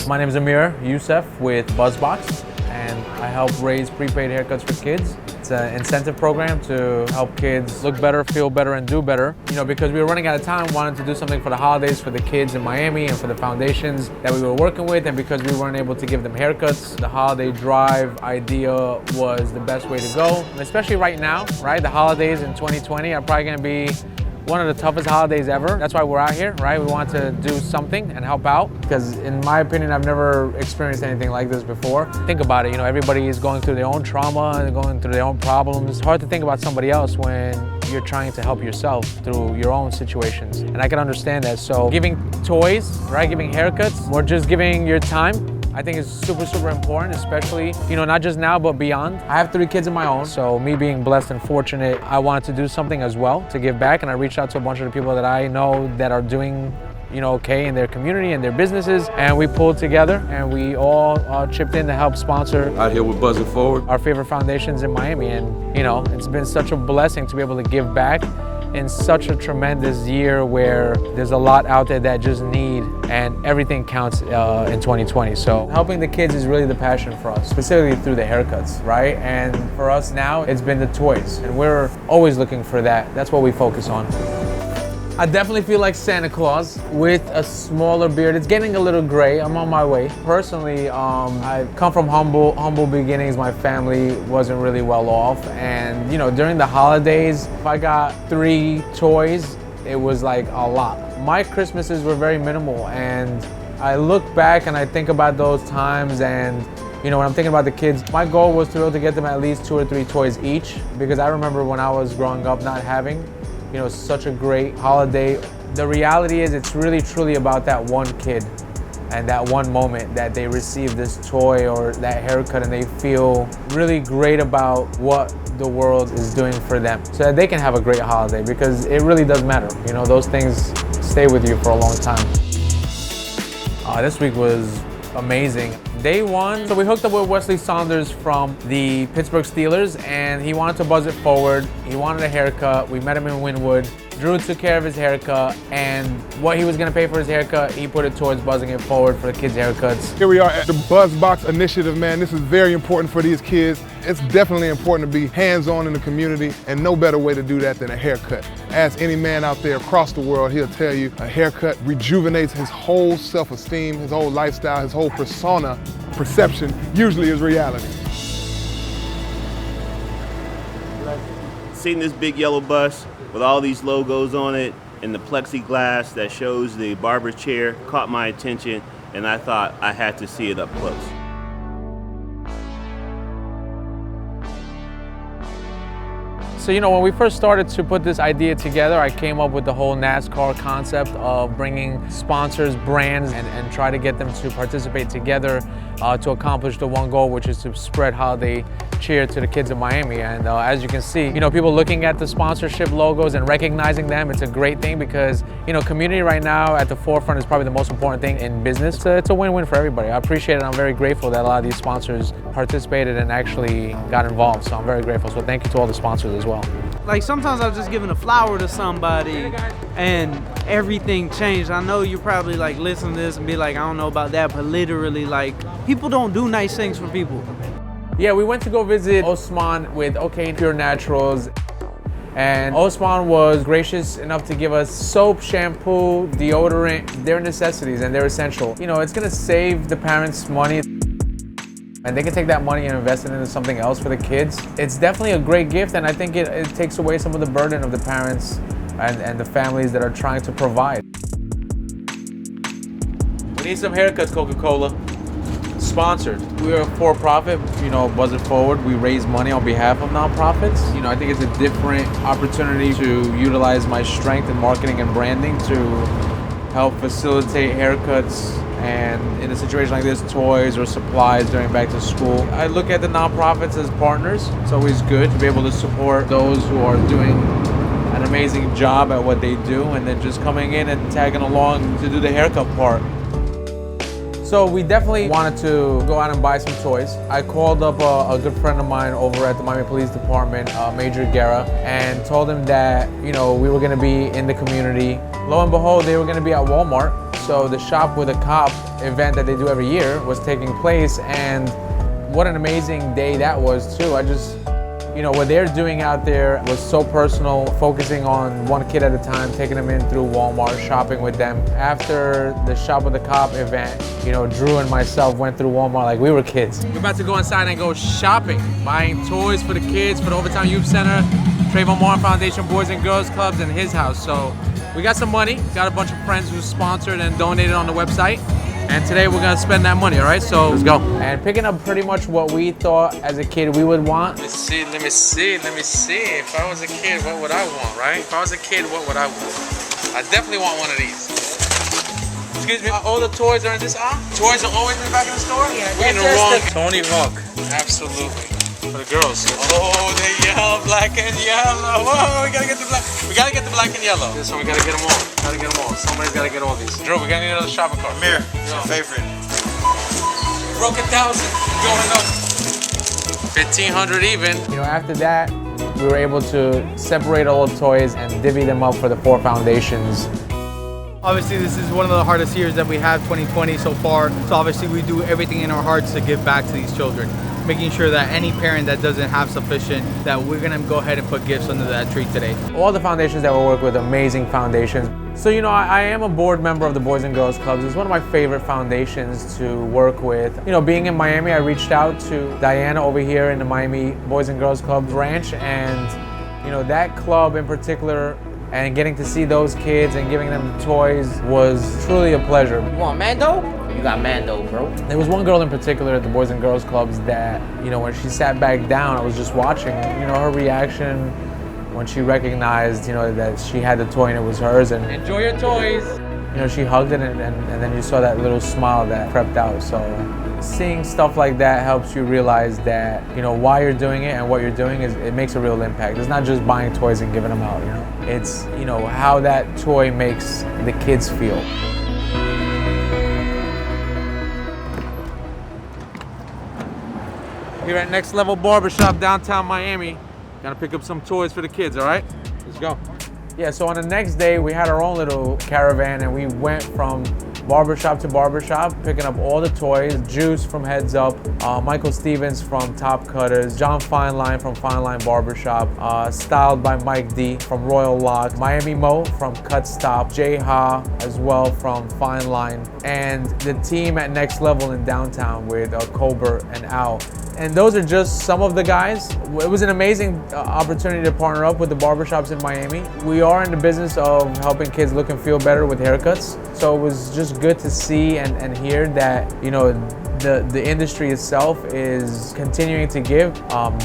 My name is Amir Youssef with BOXX, and I help raise prepaid haircuts for kids. It's an incentive program to help kids look better, feel better, and do better. You know, because we were running out of time, wanted to do something for the holidays for the kids in Miami and for the foundations that we were working with, and because we weren't able to give them haircuts, the holiday drive idea was the best way to go. And especially right now, right? The holidays in 2020 are probably gonna be one of the toughest holidays ever. That's why we're out here, right? We want to do something and help out, because in my opinion, I've never experienced anything like this before. Think about it, you know, everybody is going through their own trauma and going through their own problems. It's hard to think about somebody else when you're trying to help yourself through your own situations. And I can understand that. So giving toys, right? Giving haircuts, or just giving your time, I think it's super, super important, especially, you know, not just now, but beyond. I have 3 kids of my own, so me being blessed and fortunate, I wanted to do something as well to give back, and I reached out to a bunch of the people that I know that are doing, you know, okay in their community and their businesses, and we pulled together and we all chipped in to help sponsor out here with Buzzing Forward, our favorite foundations in Miami. And, you know, it's been such a blessing to be able to give back in such a tremendous year where there's a lot out there that just need, and everything counts in 2020. So helping the kids is really the passion for us, specifically through the haircuts, right? And for us now, it's been the toys, and we're always looking for that. That's what we focus on. I definitely feel like Santa Claus with a smaller beard. It's getting a little gray. I'm on my way. Personally, I come from humble beginnings. My family wasn't really well off, and you know, during the holidays, if I got 3 toys, it was like a lot. My Christmases were very minimal, and I look back and I think about those times, and you know, when I'm thinking about the kids, my goal was to be able to get them at least 2 or 3 toys each, because I remember when I was growing up not having, you know, such a great holiday. The reality is it's really truly about that one kid and that one moment that they receive this toy or that haircut, and they feel really great about what the world is doing for them, so that they can have a great holiday, because it really does matter. You know, those things stay with you for a long time. This week was amazing. Day one, so we hooked up with Wesley Saunders from the Pittsburgh Steelers, and he wanted to buzz it forward. He wanted a haircut. We met him in Wynwood. Drew took care of his haircut, and what he was gonna pay for his haircut, he put it towards buzzing it forward for the kids' haircuts. Here we are at the BOXX initiative, man. This is very important for these kids. It's definitely important to be hands-on in the community, and no better way to do that than a haircut. Ask any man out there across the world, he'll tell you a haircut rejuvenates his whole self-esteem, his whole lifestyle, his whole persona. Perception usually is reality. Seeing this big yellow bus with all these logos on it and the plexiglass that shows the barber chair caught my attention, and I thought I had to see it up close. So, you know, when we first started to put this idea together, I came up with the whole NASCAR concept of bringing sponsors, brands, and try to get them to participate together to accomplish the one goal, which is to spread holiday cheer to the kids of Miami. And as you can see, you know, people looking at the sponsorship logos and recognizing them, it's a great thing, because, you know, community right now at the forefront is probably the most important thing in business. So it's a win-win for everybody. I appreciate it. I'm very grateful that a lot of these sponsors participated and actually got involved. So I'm very grateful. So thank you to all the sponsors as well. Like, sometimes I was just giving a flower to somebody and everything changed. I know you probably like listen to this and be like, I don't know about that, but literally, like, people don't do nice things for people. Yeah, we went to go visit Osman with OK Pure Naturals, and Osman was gracious enough to give us soap, shampoo, deodorant. They're necessities and they're essential. You know, it's gonna save the parents money, and they can take that money and invest it into something else for the kids. It's definitely a great gift, and I think it takes away some of the burden of the parents and the families that are trying to provide. We need some haircuts, Coca-Cola. Sponsored. We're a for-profit, you know, Buzz It Forward. We raise money on behalf of nonprofits. You know, I think it's a different opportunity to utilize my strength in marketing and branding to help facilitate haircuts, and in a situation like this, toys or supplies during back to school. I look at the nonprofits as partners. It's always good to be able to support those who are doing an amazing job at what they do, and then just coming in and tagging along to do the haircut part. So we definitely wanted to go out and buy some toys. I called up a good friend of mine over at the Miami Police Department, Major Guerra, and told him that, you know, we were gonna be in the community. Lo and behold, they were gonna be at Walmart. So the Shop with a Cop event that they do every year was taking place, and what an amazing day that was too. What they're doing out there was so personal, focusing on one kid at a time, taking them in through Walmart, shopping with them. After the Shop with the Cop event, Drew and myself went through Walmart like we were kids. We're about to go inside and go shopping, buying toys for the kids, for the Overtown Youth Center, Trayvon Martin Foundation, Boys and Girls Clubs, and his house. So we got some money, got a bunch of friends who sponsored and donated on the website. And today we're gonna spend that money, all right? So let's go. And picking up pretty much what we thought as a kid we would want. Let me see. If I was a kid, what would I want, right? If I was a kid, what would I want? I definitely want one of these. Excuse me, all the toys are in this aisle? Toys are always in the back of the store? Yeah, we're in the wrong. Tony Hawk, absolutely. For the girls. Oh, the yellow, black and yellow. Whoa, we gotta get the black. We gotta get the black and yellow. So we gotta get them all. Somebody's gotta get all these. Drew, we're gonna need another shopping cart. Amir, your favorite. Broke 1,000. Going up. 1,500 even. After that, we were able to separate all the toys and divvy them up for the 4 foundations. Obviously, this is one of the hardest years that we have, 2020 so far. So obviously, we do everything in our hearts to give back to these children, making sure that any parent that doesn't have sufficient, that we're gonna go ahead and put gifts under that tree today. All the foundations that we work with, amazing foundations. So, I am a board member of the Boys and Girls Clubs. It's one of my favorite foundations to work with. Being in Miami, I reached out to Diana over here in the Miami Boys and Girls Clubs ranch, and that club in particular, and getting to see those kids and giving them the toys was truly a pleasure. You want Mando? You got Mando, bro. There was one girl in particular at the Boys and Girls Clubs that, when she sat back down, I was just watching, her reaction when she recognized, that she had the toy and it was hers. And enjoy your toys. She hugged it and then you saw that little smile that crept out. So seeing stuff like that helps you realize that, why you're doing it and what you're doing it makes a real impact. It's not just buying toys and giving them out, It's, how that toy makes the kids feel. Here at Next Level Barbershop, downtown Miami. Gotta pick up some toys for the kids, all right? Let's go. Yeah, so on the next day, we had our own little caravan and we went from barbershop to barbershop, picking up all the toys. Juice from Heads Up, Michael Stevens from Top Cutters, John Fineline from Fineline Barbershop, Styled by Mike D from Royal Lock, Miami Mo from Cut Stop, Jay Ha as well from Fineline, and the team at Next Level in downtown with Colbert and Al. And those are just some of the guys. It was an amazing opportunity to partner up with the barbershops in Miami. We are in the business of helping kids look and feel better with haircuts. So it was just good to see and hear that, the industry itself is continuing to give.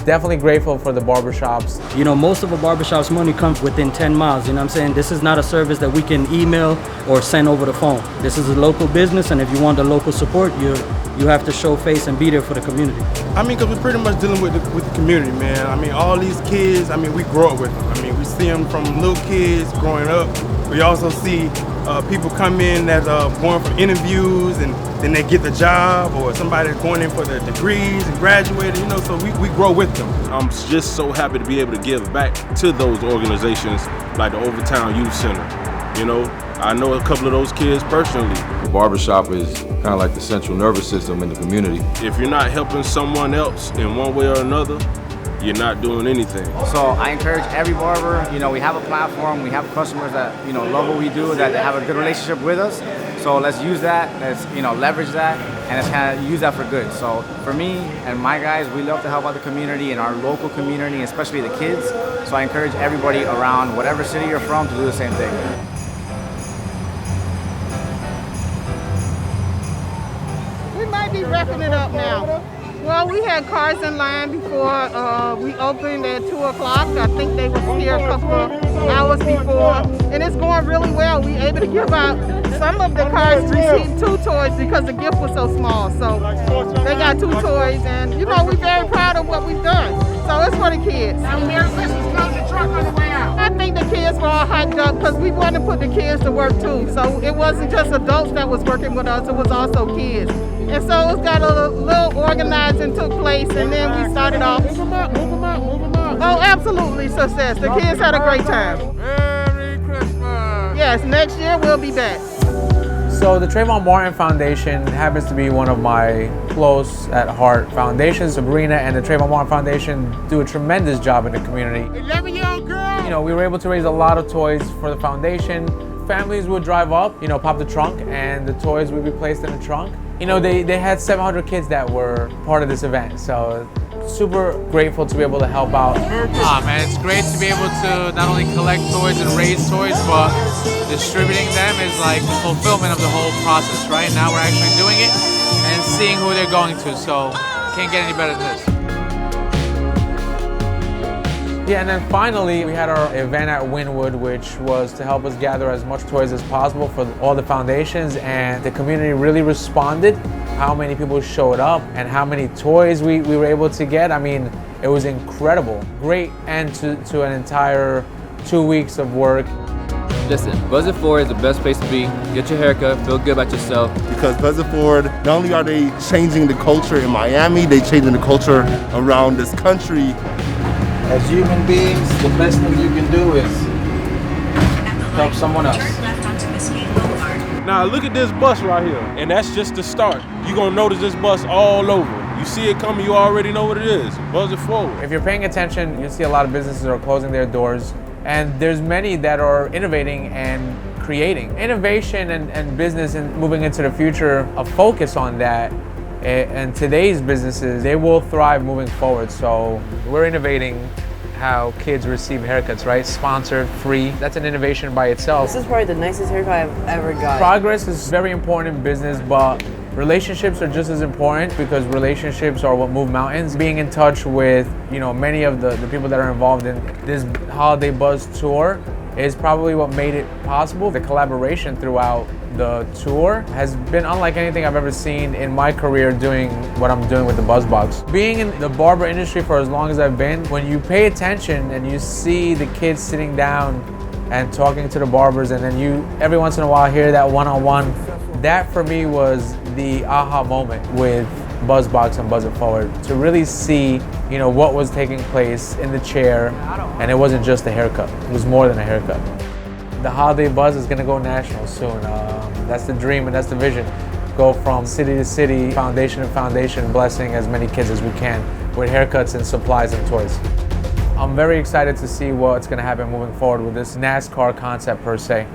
Definitely grateful for the barbershops. Most of a barbershop's money comes within 10 miles, you know what I'm saying? This is not a service that we can email or send over the phone. This is a local business, and if you want the local support, you have to show face and be there for the community. Because we're pretty much dealing with the community, man. All these kids, we grow up with them. We see them from little kids growing up. We also see people come in that's going for interviews and then they get the job, or somebody that's going in for their degrees and graduated, so we grow with them. I'm just so happy to be able to give back to those organizations like the Overtown Youth Center. I know a couple of those kids personally. The barbershop is kind of like the central nervous system in the community. If you're not helping someone else in one way or another, you're not doing anything. So I encourage every barber, we have a platform, we have customers that, love what we do, that have a good relationship with us. So let's use that, let's, leverage that, and let's kind of use that for good. So for me and my guys, we love to help out the community and our local community, especially the kids. So I encourage everybody around whatever city you're from to do the same thing. We might be wrapping it up now. Well, we had cars in line before we opened at 2 o'clock. I think they were here a couple of hours before. And it's going really well. We able to give out, some of the cars received 2 toys because the gift was so small. So they got 2 toys, and we're very proud of what we've done. So it's for the kids. Now, Merry Christmas comes the truck on the way out. I think the kids were all hyped up because we wanted to put the kids to work too. So it wasn't just adults that was working with us, it was also kids. And so it's got a little organizing took place, and then we started off. Move them up. Oh, absolutely success. The kids had a great time. Merry Christmas. Yes, next year we'll be back. So the Trayvon Martin Foundation happens to be one of my close at heart foundations. Sabrina and the Trayvon Martin Foundation do a tremendous job in the community. 11-year-old girl! You know, we were able to raise a lot of toys for the foundation. Families would drive up, you know, pop the trunk, and the toys would be placed in the trunk. You know, they had 700 kids that were part of this event, so super grateful to be able to help out. Man, it's great to be able to not only collect toys and raise toys, but distributing them is like the fulfillment of the whole process, right? Now we're actually doing it and seeing who they're going to, so can't get any better than this. Yeah, and then finally we had our event at Wynwood, which was to help us gather as much toys as possible for all the foundations, and the community really responded. How many people showed up and how many toys we were able to get. I mean, it was incredible. Great end to an entire 2 weeks of work. Listen, Buzzard Forward is the best place to be. Get your haircut, feel good about yourself. Because Buzzard Forward, not only are they changing the culture in Miami, they're changing the culture around this country. As human beings, the best thing you can do is help someone else. Now look at this bus right here, and that's just the start. You're gonna notice this bus all over. You see it coming, you already know what it is. Buzz it forward. If you're paying attention, you'll see a lot of businesses are closing their doors, and there's many that are innovating and creating. Innovation and business and moving into the future, a focus on that. And today's businesses, they will thrive moving forward. So we're innovating how kids receive haircuts, right? Sponsored, free. That's an innovation by itself. This is probably the nicest haircut I've ever got. Progress is very important in business, but relationships are just as important, because relationships are what move mountains. Being in touch with, you know, many of the people that are involved in this Holiday Buzz tour is probably what made it possible. The collaboration throughout the tour has been unlike anything I've ever seen in my career doing what I'm doing with the BOXX. Being in the barber industry for as long as I've been, when you pay attention and you see the kids sitting down and talking to the barbers, and then you every once in a while hear that one-on-one, that for me was the aha moment with BOXX and Buzz It Forward, to really see, you know, what was taking place in the chair, and it wasn't just a haircut. It was more than a haircut. The Holiday Buzz is going to go national soon. That's the dream and that's the vision. Go from city to city, foundation to foundation, blessing as many kids as we can with haircuts and supplies and toys. I'm very excited to see what's going to happen moving forward with this NASCAR concept per se.